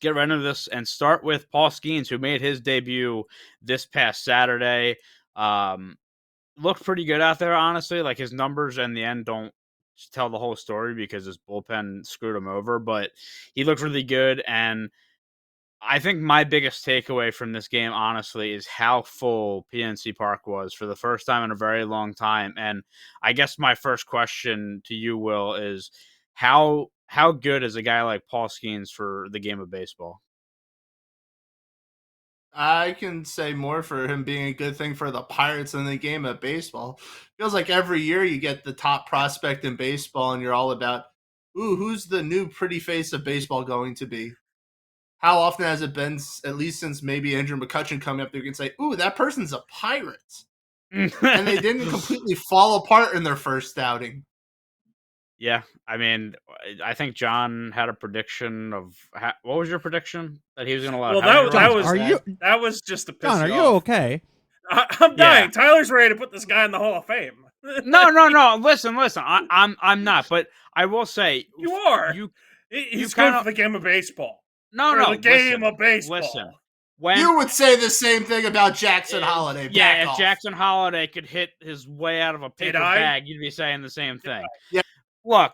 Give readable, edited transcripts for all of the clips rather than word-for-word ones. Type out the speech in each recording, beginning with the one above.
get right into this and start with Paul Skenes, who made his debut this past Saturday. Um, Looked pretty good out there, honestly. Like, his numbers in the end don't tell the whole story because his bullpen screwed him over, but he looked really good. And I think my biggest takeaway from this game, honestly, is how full PNC Park was for the first time in a very long time. And I guess my first question to you, Will, is how good is a guy like Paul Skenes for the game of baseball? I can say more for him being a good thing for the Pirates in the game of baseball. Feels like every year you get the top prospect in baseball, and you're all about, ooh, who's the new pretty face of baseball going to be? How often has it been, at least since maybe Andrew McCutcheon coming up there, you can say, ooh, that person's a Pirate. And they didn't completely fall apart in their first outing. Yeah, I mean, I think John had a prediction of what was your prediction that he was going to allow Well, how many that runs? was just to piss John, are you you off. okay? I'm dying. Yeah. Tyler's ready to put this guy in the Hall of Fame. No. Listen. I'm not. But I will say You are. You He's kinda, good for the game of baseball. no. The game Listen, of baseball. listen. When You would say the same thing about Jackson Holiday. yeah, Back if off. Jackson Holiday could hit his way out of a paper bag, you'd be saying the same thing. Yeah. Look,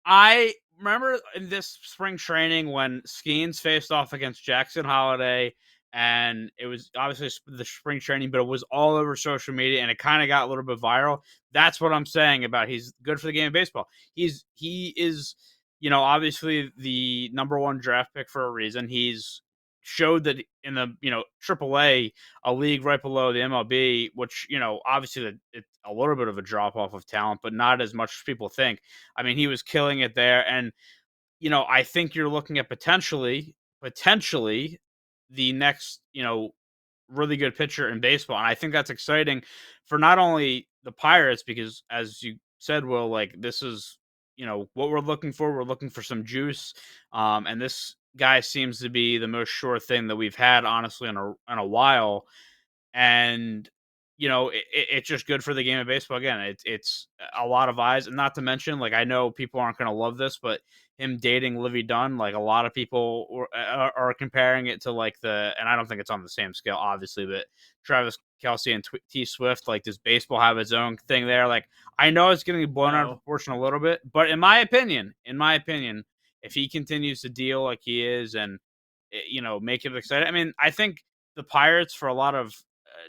I remember in this spring training when Skenes faced off against Jackson Holiday, and it was obviously the spring training, but it was all over social media, and it kind of got a little bit viral. That's what I'm saying about he's good for the game of baseball. He is, obviously the number one draft pick for a reason. He's showed that in the AAA, a league right below the MLB, which obviously it's a little bit of a drop off of talent, but not as much as people think. I mean, he was killing it there, and I think you're looking at potentially the next really good pitcher in baseball, and I think that's exciting for not only the Pirates because, as you said, Will, like this is what we're looking for. We're looking for some juice, and this guy seems to be the most sure thing that we've had, honestly, in a while. And it's just good for the game of baseball. Again, it's a lot of eyes, and not to mention, like, I know people aren't going to love this, but him dating Livy Dunn, like a lot of people are comparing it to like and I don't think it's on the same scale, obviously, but Travis Kelce and T Swift, like, does baseball have its own thing there? Like, I know it's getting blown out of proportion a little bit, but in my opinion, if he continues to deal like he is and make it exciting, I mean, I think the Pirates, for a lot of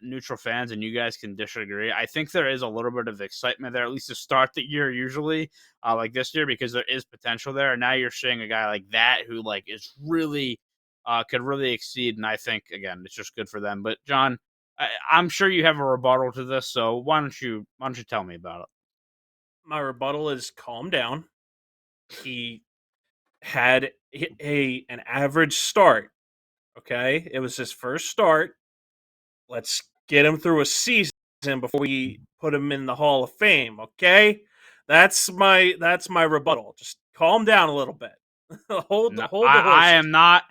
neutral fans, and you guys can disagree, I think there is a little bit of excitement there, at least to start the year, usually, like this year, because there is potential there. And now you're seeing a guy like that who like is really could really exceed. And I think, again, it's just good for them. But John, I'm sure you have a rebuttal to this, so why don't you tell me about it? My rebuttal is calm down. He had an average start. Okay, it was his first start. Let's get him through a season before we put him in the Hall of Fame. Okay, that's my rebuttal. Just calm down a little bit. hold the horses. I am not.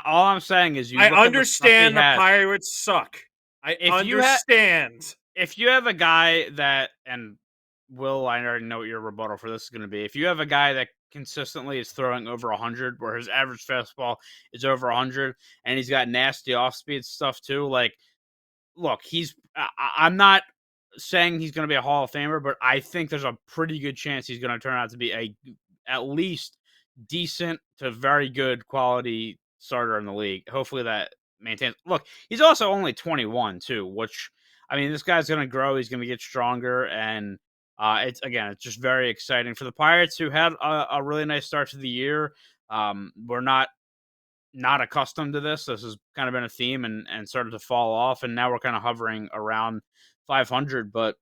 All I'm saying is I understand the Pirates suck. I understand. If you have a guy that, and Will, I already know what your rebuttal for this is going to be. If you have a guy that consistently is throwing over 100, where his average fastball is over 100, and he's got nasty off-speed stuff too, like, look, I'm not saying he's going to be a Hall of Famer, but I think there's a pretty good chance he's going to turn out to be at least decent to very good quality starter in the league. Hopefully that maintains. Look, he's also only 21 too, which, I mean, this guy's going to grow. He's going to get stronger, and it's just very exciting for the Pirates, who had a really nice start to the year. We're not accustomed to this. This has kind of been a theme and started to fall off, and now we're kind of hovering around 500. But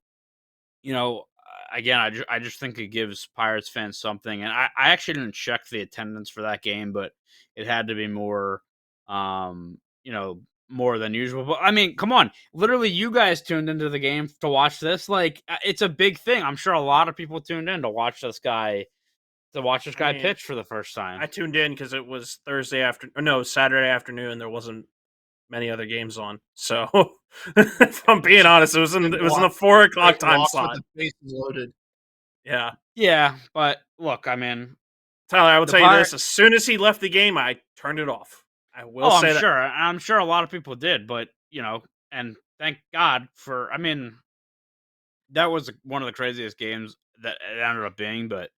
again, I just think it gives Pirates fans something. And I actually didn't check the attendance for that game, but it had to be more, more than usual. But I mean, come on, literally, you guys tuned into the game to watch this. Like, it's a big thing. I'm sure a lot of people tuned in to watch this guy. Pitch for the first time. I tuned in because it was Saturday afternoon. There wasn't many other games on. So, if I'm being honest, it was in the 4 o'clock time slot. With the bases loaded. Yeah. Yeah, but look, I mean, Tyler, I will The tell you Pirate. this: as soon as he left the game, I turned it off. I will Oh, I'm say that. sure. I'm sure a lot of people did, but and thank God for. I mean, that was one of the craziest games that it ended up being, but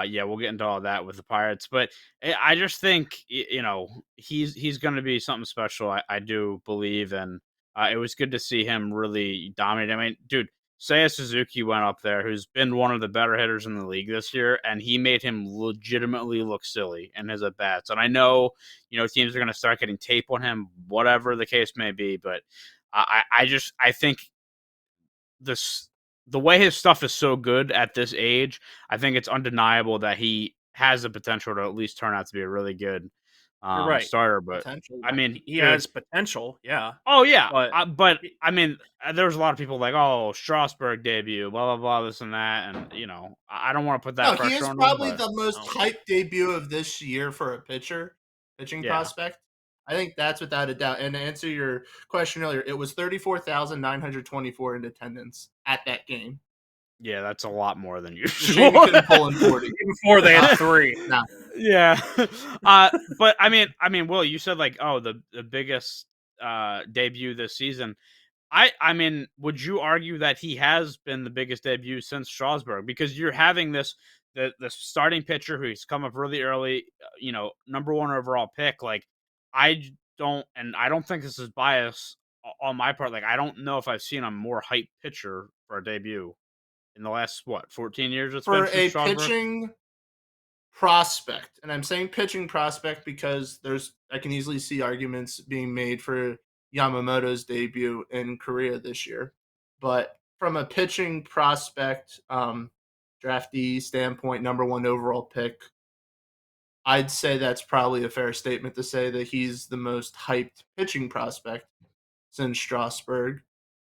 yeah, we'll get into all that with the Pirates, but I just think he's going to be something special. I do believe, and it was good to see him really dominate. I mean, dude, Seiya Suzuki went up there, who's been one of the better hitters in the league this year, and he made him legitimately look silly in his at bats. And I know teams are going to start getting tape on him, whatever the case may be, but I think this the way his stuff is so good at this age, I think it's undeniable that he has the potential to at least turn out to be a really good You're right. starter. But Potential. I mean, He dude, has potential, yeah, oh yeah, but but I mean, there was a lot of people like, oh, Strasburg debut, blah blah blah, this and that, and I don't want to put No, that he pressure is on him, probably but the most no. hyped debut of this year for a pitching yeah, prospect. I think that's without a doubt. And to answer your question earlier, it was 34,924 in attendance at that game. yeah, that's a lot more than It's a shame usual. you couldn't pull in 40. Before they had Uh, 3. no, Yeah. But I mean, Will, you said like, oh, the biggest debut this season. I mean, would you argue that he has been the biggest debut since Strasburg? Because you're having the starting pitcher who's come up really early, number one overall pick. Like, I don't think this is bias on my part. Like, I don't know if I've seen a more hyped pitcher for a debut in the last 14 years it's been for since a Strasburg. pitching prospect, and I'm saying pitching prospect because I can easily see arguments being made for Yamamoto's debut in Korea this year. But from a pitching prospect, draftee standpoint, number one overall pick, I'd say that's probably a fair statement to say that he's the most hyped pitching prospect since Strasburg.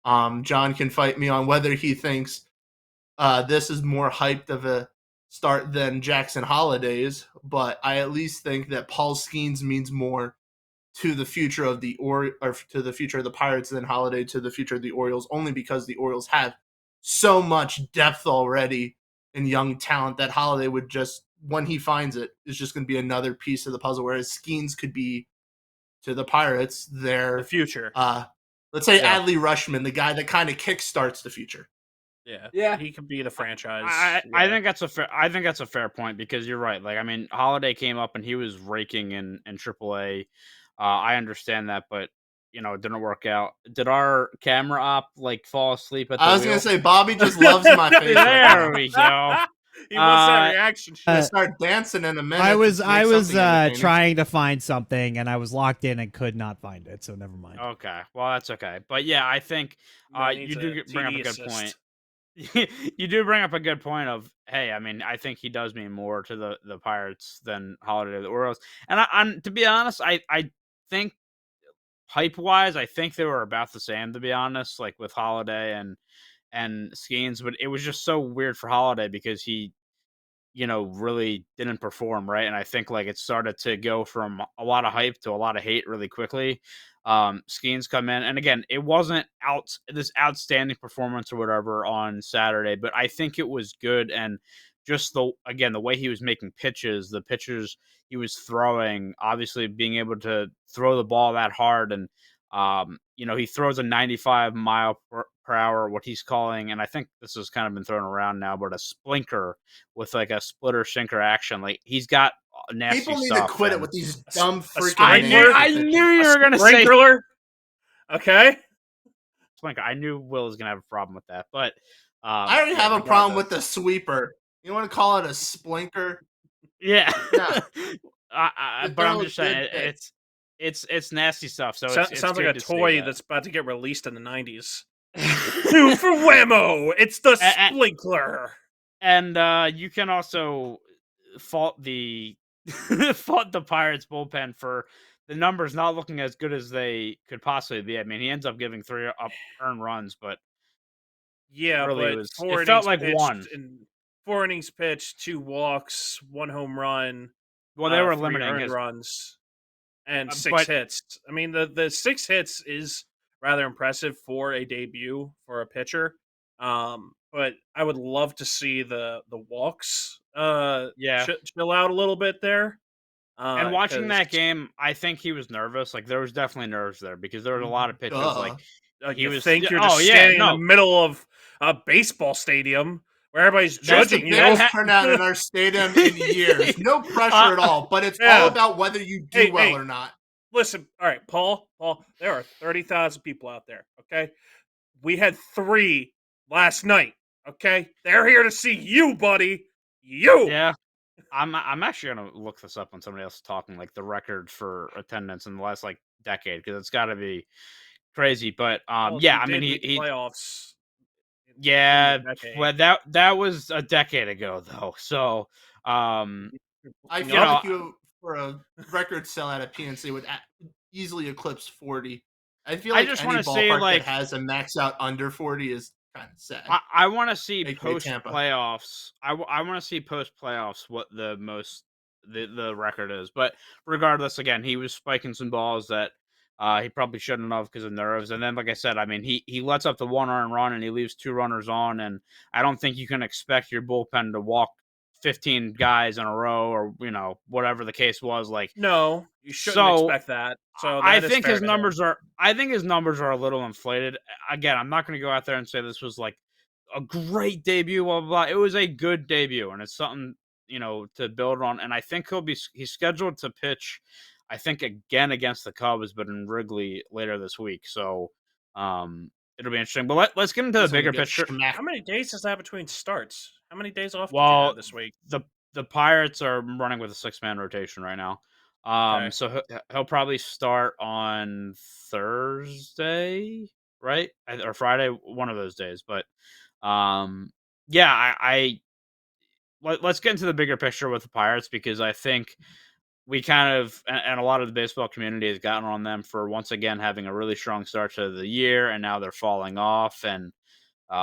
John can fight me on whether he thinks this is more hyped of a start than Jackson Holiday's, but I at least think that Paul Skenes means more to the future of or to the future of the Pirates than Holiday to the future of the Orioles, only because the Orioles have so much depth already and young talent that Holiday would just, when he finds it, is just going to be another piece of the puzzle. Whereas Skenes could be to the Pirates The their, future. let's say Yeah. Adley Rushman, the guy that kind of kickstarts the future. Yeah. Yeah. He could be the franchise. I think that's a fair point because you're right. Like, I mean, Holiday came up and he was raking in AAA. I understand that, but it didn't work out. Did our camera op like fall asleep at the I was going to wheel? say, Bobby just loves my face right There now. we go. He wants that Uh, reaction Gonna shot. start dancing in a minute. I was to make something entertaining. trying to find something and I was locked in and could not find it, so never mind. okay, well that's okay. But yeah, I think No, he you needs do a bring up a TD good point. assist. You do bring up a good point of, hey, I mean, I think he does mean more to the Pirates than Holiday to the Orioles. And I'm to be honest, I think hype wise, I think they were about the same, to be honest, like with Holiday and Skeens, but it was just so weird for Holiday because he really didn't perform, right? And I think like it started to go from a lot of hype to a lot of hate really quickly. Skeens come in, and again, it wasn't this outstanding performance or whatever on Saturday, but I think it was good. And just the way he was making pitches, the pitches he was throwing, obviously being able to throw the ball that hard, and he throws a 95 mile per hour, what he's calling, and I think this has kind of been thrown around now, but a splinker with like a splitter sinker action. Like, he's got nasty People need to stuff. quit it And with these dumb a freaking names. sprinkler? for I pitching. knew you were gonna say Sprinkler. Okay. splinker. I knew Will was gonna have a problem with that, but I already yeah, have a problem with regardless. the sweeper. You want to call it a splinker? Yeah. No, But throw I'm a just good saying pitch. it's nasty stuff. So it's Sounds like good a to see toy that. that's about to get released in the 90s. Two for whammo! It's the A- sprinkler. And you can also fault the fault the Pirates bullpen for the numbers not looking as good as they could possibly be. I mean, he ends up giving 3 up earned runs, but Yeah, really but it felt like one. 4 innings pitched, 2 walks, 1 home run, Well, they were three limiting earned his, runs, and six but hits. I mean, the 6 hits is rather impressive for a debut for a pitcher. But but I would love to see the walks Yeah. chill out a little bit there. And watching Because that game, I think he was nervous. Like there was definitely nerves there because there was a lot of pitches. Like Duh. he you was. think you're Oh just yeah, standing in the no, middle of a baseball stadium where everybody's Just the judging that you. biggest ha- turnout in our stadium in years. No pressure uh, at all, but it's all Yeah. about whether you do Hey, well hey, or not. listen. All right, Paul, there are 30,000 people out there, okay? We had 3 last night, okay? They're here to see you, buddy. You. yeah. I'm actually gonna look this up when somebody else is talking, like the record for attendance in the last like decade, because it's got to be crazy. But Well, yeah, you I mean did make the he playoffs in the yeah, decade. well that was a decade ago though. So You're I looking you feel up. know like you, for a record sellout at PNC, would easily eclipse 40. I feel I like just any want to see ballpark that like has a max out under 40 is kind of sad. I want to see AKA post Tampa. playoffs. I want to see post playoffs what the most the record is. But regardless, again, he was spiking some balls that he probably shouldn't have because of nerves. And then, like I said, I mean, he lets up the 1 earned run and he leaves 2 runners on. And I don't think you can expect your bullpen to walk 15 guys in a row or whatever the case was. Like No, you shouldn't so, expect that. So I that is think fair his to him. numbers are. I think his numbers are a little inflated. Again, I'm not going to go out there and say this was like a great debut. Blah blah blah. It was a good debut, and it's something to build on. And I think he's scheduled to pitch. I think again against the Cubs, but in Wrigley later this week. So it'll be interesting. But let's get into the He's going to bigger get picture. smacked. How many days is that between starts? How many days off did you Well, have this week? the Pirates are running with a 6-man rotation right now. Okay. So he'll probably start on Thursday, right? Or Friday, one of those days. But yeah, let's get into the bigger picture with the Pirates because I think we kind of and a lot of the baseball community has gotten on them for once again having a really strong start to the year, and now they're falling off and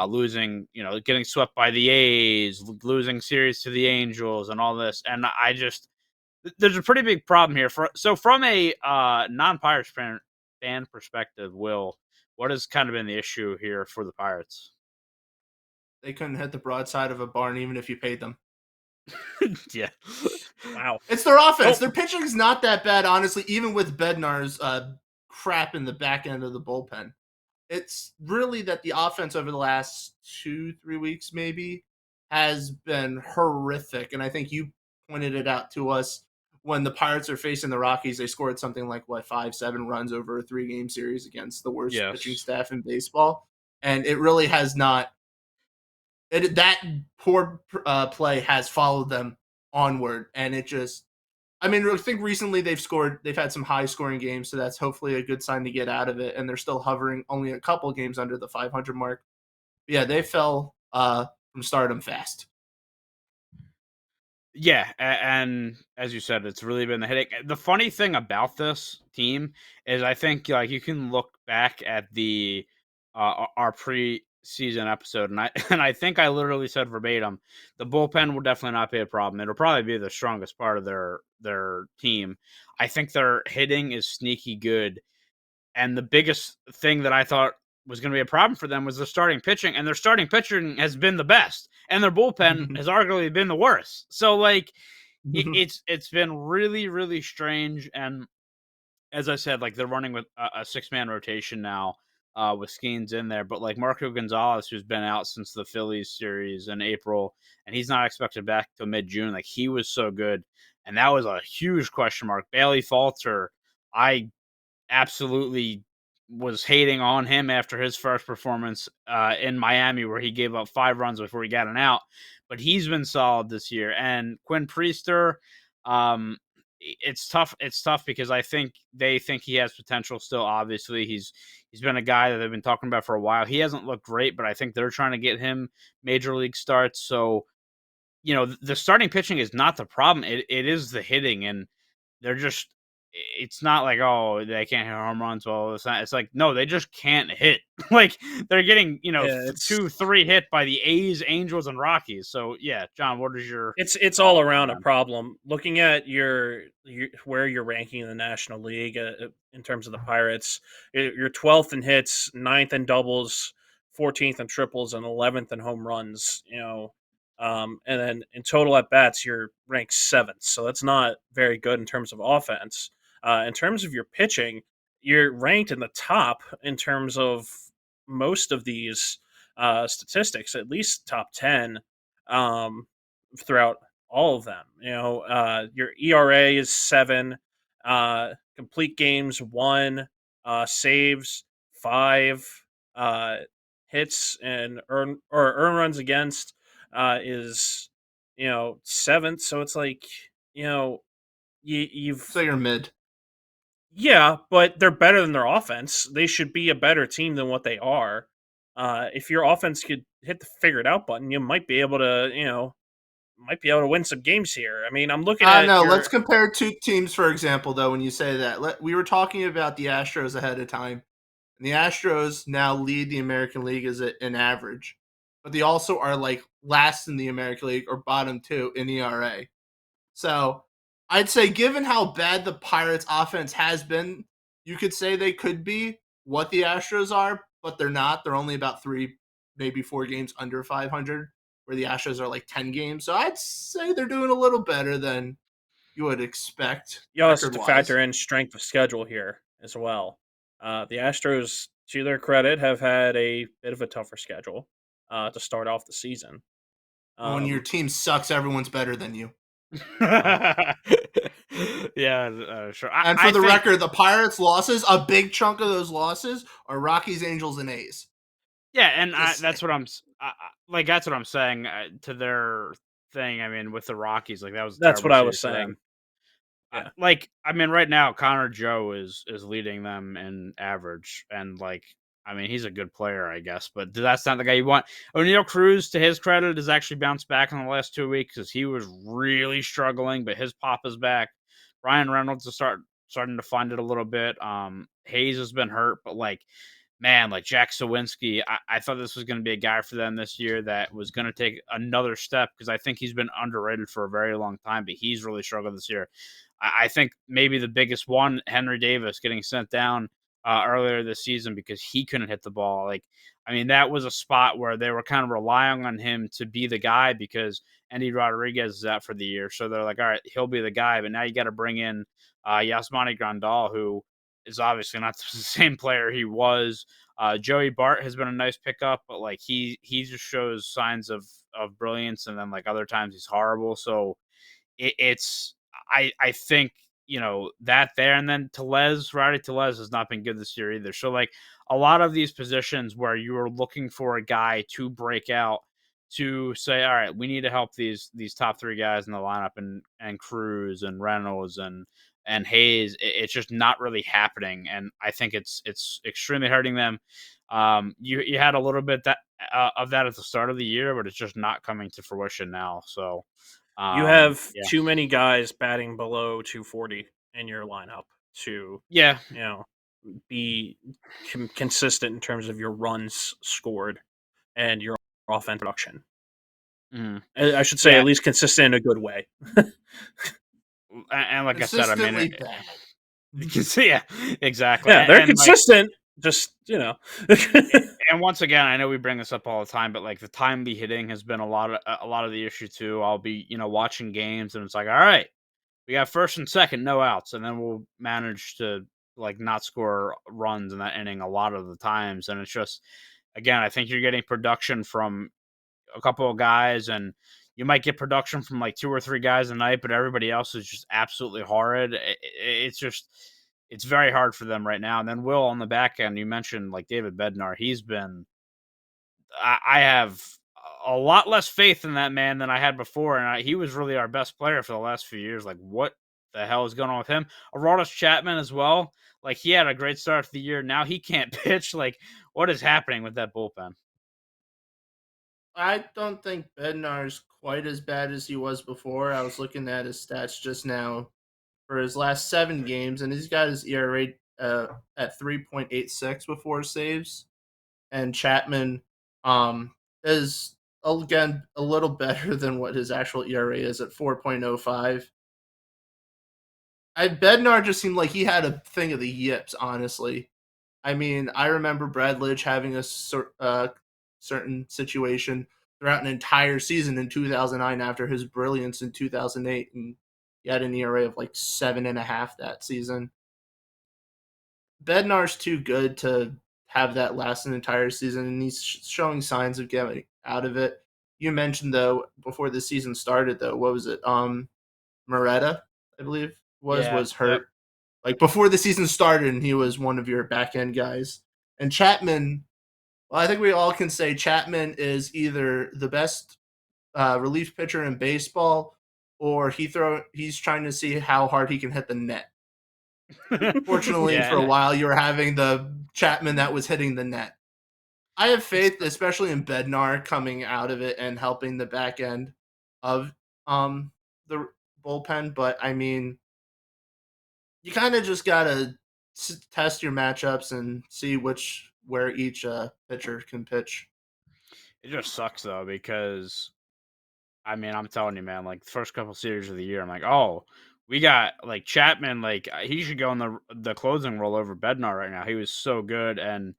losing, getting swept by the A's, losing series to the Angels, and all this. And there's a pretty big problem here. From a non-Pirates fan perspective, Will, what has kind of been the issue here for the Pirates? They couldn't hit the broadside of a barn even if you paid them. Yeah. Wow. It's their offense. Oh. Their pitching is not that bad, honestly, even with Bednar's crap in the back end of the bullpen. It's really that the offense over the last 2-3 weeks maybe has been horrific. And I think you pointed it out to us when the Pirates are facing the Rockies. They scored something like 5-7 runs over a 3-game series against the worst pitching Yes. staff in baseball. And it really has not. That poor play has followed them onward, and it just. I mean, I think recently they've had some high scoring games, so that's hopefully a good sign to get out of it. And they're still hovering only a couple games under the 500 mark. But yeah, they fell from stardom fast. Yeah, and as you said, it's really been the headache. The funny thing about this team is, I think like you can look back at the our preseason episode, and I and I think I literally said verbatim, the bullpen will definitely not be a problem. It'll probably be the strongest part of their team. I think their hitting is sneaky good, and the biggest thing that I thought was going to be a problem for them was their starting pitching, and their starting pitching has been the best, and their bullpen has arguably been the worst. So like it's been really really strange. And as I said, like they're running with a 6-man rotation now with Skenes in there, but like Marco Gonzalez, who's been out since the Phillies series in April, and he's not expected back till mid-June. Like he was so good, and that was a huge question mark. Bailey Falter, I absolutely was hating on him after his first performance in Miami, where he gave up 5 runs before he got an out. But he's been solid this year. And Quinn Priester, it's tough. It's tough because I think they think he has potential still. Obviously, he's been a guy that they've been talking about for a while. He hasn't looked great, but I think they're trying to get him major league starts. So the starting pitching is not the problem. It is the hitting, and they're just it's not like, oh, they can't hit home runs. Well, it's like, no, they just can't hit. Like they're getting, Yeah, it's 2-3 hit by the A's, Angels, and Rockies. So yeah, John, what is your it's all thoughts on around a them? problem. Looking at your where you're ranking in the National League in terms of the Pirates, you're 12th in hits, 9th in doubles, 14th in triples and 11th in home runs. And then in total at bats, you're ranked 7th. So that's not very good in terms of offense. In terms of your pitching, you're ranked in the top in terms of most of these statistics, at least top 10 um, throughout all of them. Your ERA is 7, complete games 1, saves 5, uh, hits and earn runs against is 7th. So it's like you've So you're mid. yeah, but they're better than their offense. They should be a better team than what they are. If your offense could hit the figure it out button, you might be able to win some games here. I mean, I'm looking at No, let's your compare two teams, for example, though, when you say that. We were talking about the Astros ahead of time. And the Astros now lead the American League as an average. But they also are like last in the American League or bottom 2 in ERA. So I'd say, given how bad the Pirates' offense has been, you could say they could be what the Astros are, but they're not. They're only about 3, maybe 4 games under 500, where the Astros are like 10 games. So I'd say they're doing a little better than you would expect you also have to record-wise. factor in strength of schedule here as well. The Astros, to their credit, have had a bit of a tougher schedule to start off the season. When your team sucks, everyone's better than you. Yeah, sure. And for the record, the Pirates' losses, a big chunk of those losses are Rockies, Angels, and A's. Yeah, and Just that's saying. what that's what I'm saying to their thing. I mean, with the Rockies, like that was a That's what terrible I was series for them. saying. Yeah. I mean, right now Connor Joe is leading them in average, and like, I mean, he's a good player, I guess, but that's not the guy you want. O'Neal Cruz, to his credit, has actually bounced back in the last 2 weeks because he was really struggling, but his pop is back. Ryan Reynolds is starting to find it a little bit. Hayes has been hurt, but like, man, like Jack Sawinski, I thought this was going to be a guy for them this year that was going to take another step because I think he's been underrated for a very long time, but he's really struggled this year. I think maybe the biggest one, Henry Davis, getting sent down earlier this season because he couldn't hit the ball. Like, I mean, that was a spot where they were kind of relying on him to be the guy because Andy Rodriguez is out for the year. So they're like, all right, he'll be the guy. But now you got to bring in Yasmani Grandal, who is obviously not the same player he was. Joey Bart has been a nice pickup, but like he just shows signs of brilliance, and then like other times he's horrible. So it's I think that there, and then Rowdy Tellez has not been good this year either. So like a lot of these positions where you are looking for a guy to break out to say, all right, we need to help these top 3 guys in the lineup, and Cruz and Reynolds and Hayes, it's just not really happening, and I think it's extremely hurting them. You had a little bit of that at the start of the year, but it's just not coming to fruition now. So You have yeah. too many guys batting below 240 in your lineup to Yeah. be consistent in terms of your runs scored and your offense production. Mhm. I should say Yeah. at least consistent in a good way. And like I said, I mean, Consistently bad. you can see, yeah, exactly. Yeah, they're And like, consistent. Just and once again, I know we bring this up all the time, but like the timely hitting has been a lot of the issue too. I'll be watching games, and it's like, all right, we got first and second, no outs, and then we'll manage to like not score runs in that inning a lot of the times, and it's just, again, I think you're getting production from a couple of guys, and you might get production from like 2 or 3 guys a night, but everybody else is just absolutely horrid. It's just, it's very hard for them right now. And then Will, on the back end, you mentioned like David Bednar. He's been, I have a lot less faith in that man than I had before, and he was really our best player for the last few years. Like, what the hell is going on with him? Aroldis Chapman as well. Like, he had a great start to the year. Now he can't pitch. Like, what is happening with that bullpen? I don't think Bednar's quite as bad as he was before. I was looking at his stats just now for his last 7 games, and he's got his ERA at 3.86 before saves. And Chapman is, again, a little better than what his actual ERA is at 4.05. Bednar just seemed like he had a thing of the yips, honestly. I mean, I remember Brad Lidge having a certain situation throughout an entire season in 2009 after his brilliance in 2008, and he had an ERA of like 7.5 that season. Bednar's too good to have that last an entire season, and he's showing signs of getting out of it. You mentioned though before the season started though, what was it? Moretta, I believe Yeah. was Yep. hurt like before the season started, and he was one of your back end guys. And Chapman, well, I think we all can say Chapman is either the best relief pitcher in baseball, or he's trying to see how hard he can hit the net. Fortunately, Yeah, for a while, you were having the Chapman that was hitting the net. I have it's faith, especially in Bednar coming out of it and helping the back end of the bullpen. But I mean, you kind of just gotta test your matchups and see where each pitcher can pitch. it just sucks though because I mean I'm telling you, man, like the first couple series of the year, I'm like, oh, we got like Chapman, like he should go in the closing role over Bednar right now. He was so good, and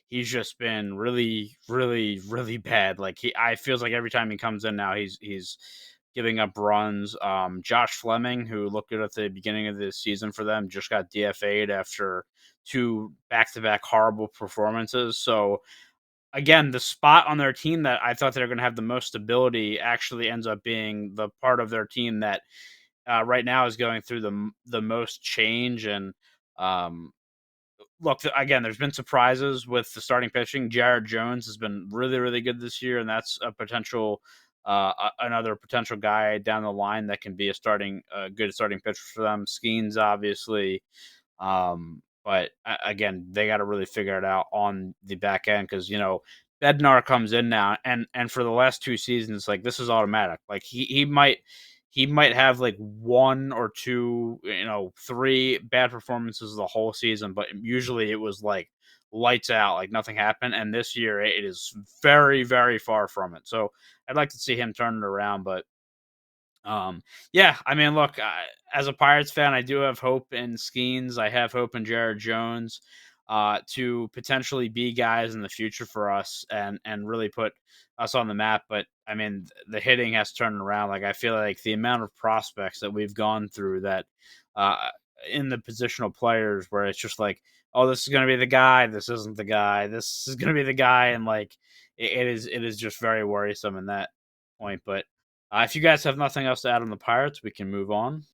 he's just been really, really, really bad. Like I feels like every time he comes in now, he's giving up runs. Josh Fleming, who looked good at the beginning of the season for them, just got DFA'd after 2 back-to-back horrible performances. So again, the spot on their team that I thought they were going to have the most stability actually ends up being the part of their team that right now is going through the most change. And um, look, again, there's been surprises with the starting pitching. Jared Jones has been really, really good this year, and that's a potential, another potential guy down the line that can be good starting pitcher for them. Skenes, obviously, but again, they got to really figure it out on the back end because Bednar comes in now, and for the last 2 seasons, like this is automatic. Like he might have like 1 or 2, 3 bad performances the whole season, but usually it was like lights out, like nothing happened. And this year it is very, very far from it. So I'd like to see him turn it around, but yeah, I mean, look, as a Pirates fan, I do have hope in Skeens. I have hope in Jared Jones to potentially be guys in the future for us and really put us on the map. But I mean, the hitting has turned around. Like I feel like the amount of prospects that we've gone through that uh, in the positional players, where it's just like, oh, this is going to be the guy. This isn't the guy. This is going to be the guy, and like it is just very worrisome in that point. But if you guys have nothing else to add on the Pirates, we can move on.